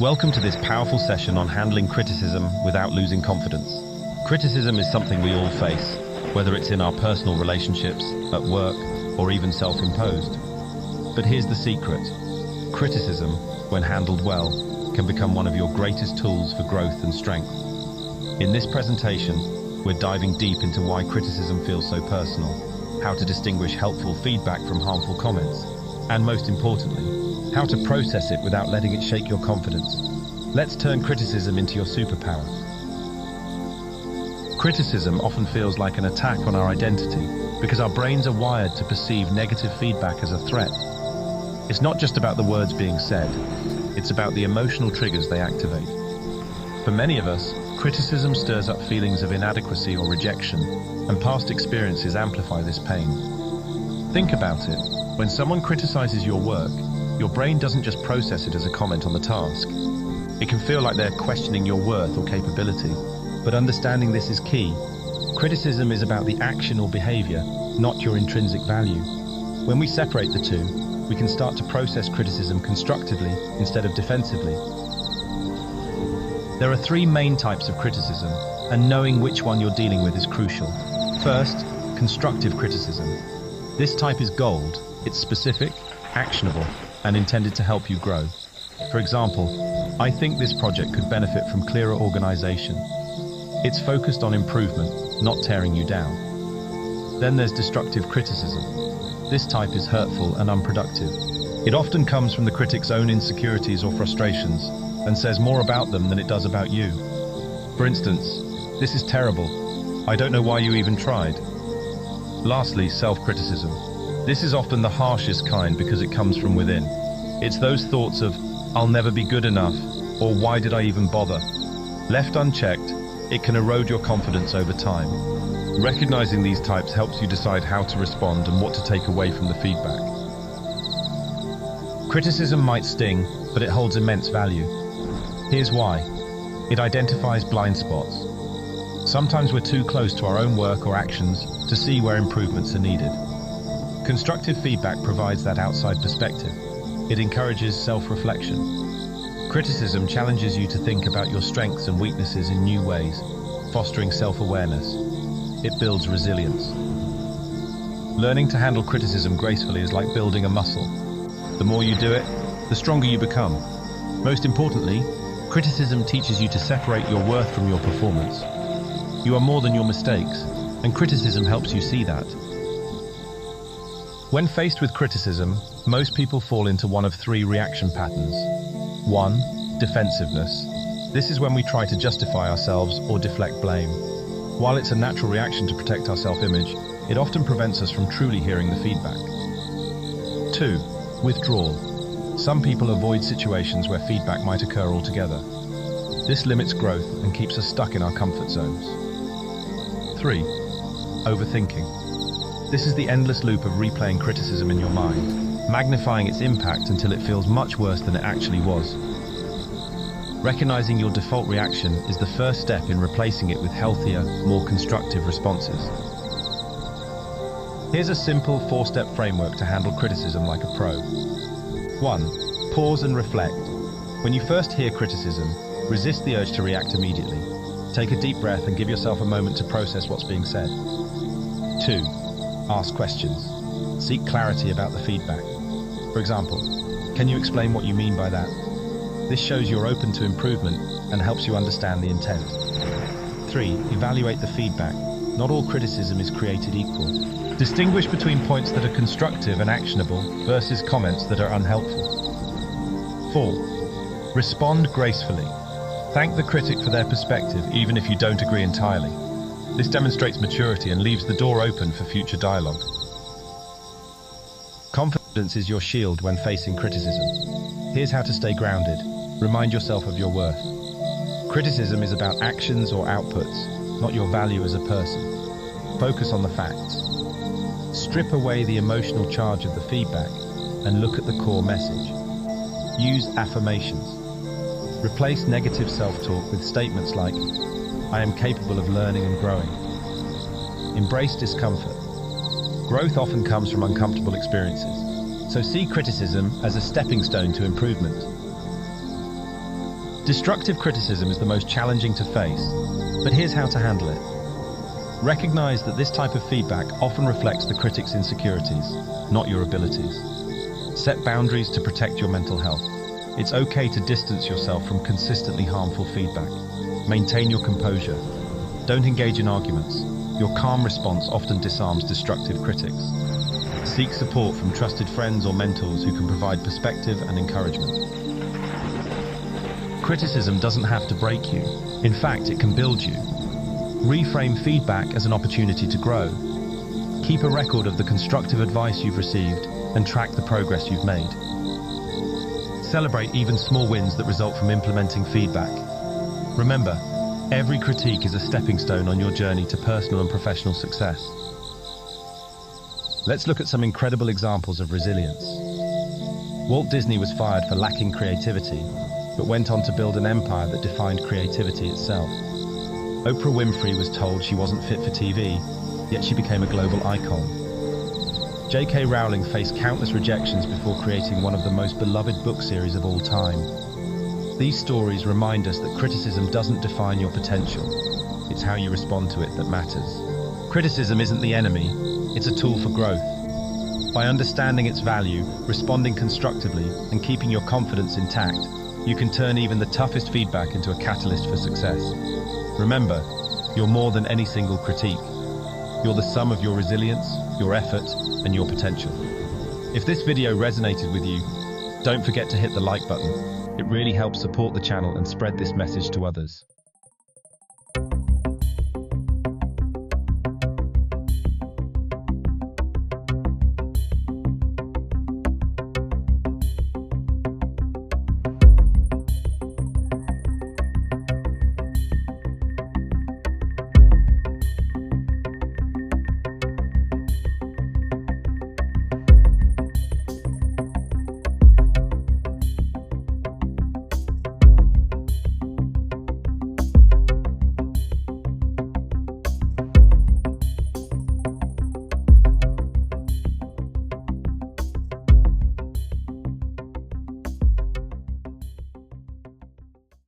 Welcome to this powerful session on handling criticism without losing confidence. Criticism is something we all face, whether it's in our personal relationships, at work, or even self-imposed. But here's the secret. Criticism, when handled well, can become one of your greatest tools for growth and strength. In this presentation, we're diving deep into why criticism feels so personal, how to distinguish helpful feedback from harmful comments, and most importantly, how to process it without letting it shake your confidence. Let's turn criticism into your superpower. Criticism often feels like an attack on our identity because our brains are wired to perceive negative feedback as a threat. It's not just about the words being said, it's about the emotional triggers they activate. For many of us, criticism stirs up feelings of inadequacy or rejection, and past experiences amplify this pain. Think about it. When someone criticizes your work, your brain doesn't just process it as a comment on the task. It can feel like they're questioning your worth or capability. But understanding this is key. Criticism is about the action or behavior, not your intrinsic value. When we separate the two, we can start to process criticism constructively instead of defensively. There are three main types of criticism, and knowing which one you're dealing with is crucial. First, constructive criticism. This type is gold. It's specific, actionable, and intended to help you grow. For example, I think this project could benefit from clearer organization. It's focused on improvement, not tearing you down. Then there's destructive criticism. This type is hurtful and unproductive. It often comes from the critic's own insecurities or frustrations and says more about them than it does about you. For instance, "This is terrible. I don't know why you even tried." Lastly, self-criticism. This is often the harshest kind because it comes from within. It's those thoughts of, "I'll never be good enough," or "Why did I even bother?" Left unchecked, it can erode your confidence over time. Recognizing these types helps you decide how to respond and what to take away from the feedback. Criticism might sting, but it holds immense value. Here's why. It identifies blind spots. Sometimes we're too close to our own work or actions to see where improvements are needed. Constructive feedback provides that outside perspective. It encourages self-reflection. Criticism challenges you to think about your strengths and weaknesses in new ways, fostering self-awareness. It builds resilience. Learning to handle criticism gracefully is like building a muscle. The more you do it, the stronger you become. Most importantly, criticism teaches you to separate your worth from your performance. You are more than your mistakes, and criticism helps you see that. When faced with criticism, most people fall into one of three reaction patterns. 1. Defensiveness. This is when we try to justify ourselves or deflect blame. While it's a natural reaction to protect our self-image, it often prevents us from truly hearing the feedback. 2. Withdrawal. Some people avoid situations where feedback might occur altogether. This limits growth and keeps us stuck in our comfort zones. 3. Overthinking. This is the endless loop of replaying criticism in your mind, magnifying its impact until it feels much worse than it actually was. Recognizing your default reaction is the first step in replacing it with healthier, more constructive responses. Here's a simple 4-step framework to handle criticism like a pro. 1. Pause and reflect. When you first hear criticism, resist the urge to react immediately. Take a deep breath and give yourself a moment to process what's being said. 2. Ask questions. Seek clarity about the feedback. For example, "Can you explain what you mean by that?" This shows you're open to improvement and helps you understand the intent. 3. Evaluate the feedback. Not all criticism is created equal. Distinguish between points that are constructive and actionable versus comments that are unhelpful. 4. Respond gracefully. Thank the critic for their perspective, even if you don't agree entirely. This demonstrates maturity and leaves the door open for future dialogue. Confidence is your shield when facing criticism. Here's how to stay grounded. Remind yourself of your worth. Criticism is about actions or outputs, not your value as a person. Focus on the facts. Strip away the emotional charge of the feedback and look at the core message. Use affirmations. Replace negative self-talk with statements like, "I am capable of learning and growing." Embrace discomfort. Growth often comes from uncomfortable experiences, so see criticism as a stepping stone to improvement. Destructive criticism is the most challenging to face, but here's how to handle it. Recognize that this type of feedback often reflects the critic's insecurities, not your abilities. Set boundaries to protect your mental health. It's okay to distance yourself from consistently harmful feedback. Maintain your composure. Don't engage in arguments. Your calm response often disarms destructive critics. Seek support from trusted friends or mentors who can provide perspective and encouragement. Criticism doesn't have to break you. In fact, it can build you. Reframe feedback as an opportunity to grow. Keep a record of the constructive advice you've received and track the progress you've made. Celebrate even small wins that result from implementing feedback. Remember, every critique is a stepping stone on your journey to personal and professional success. Let's look at some incredible examples of resilience. Walt Disney was fired for lacking creativity, but went on to build an empire that defined creativity itself. Oprah Winfrey was told she wasn't fit for TV, yet she became a global icon. J.K. Rowling faced countless rejections before creating one of the most beloved book series of all time. These stories remind us that criticism doesn't define your potential. It's how you respond to it that matters. Criticism isn't the enemy, it's a tool for growth. By understanding its value, responding constructively, and keeping your confidence intact, you can turn even the toughest feedback into a catalyst for success. Remember, you're more than any single critique. You're the sum of your resilience, your effort, and your potential. If this video resonated with you, don't forget to hit the like button. It really helps support the channel and spread this message to others.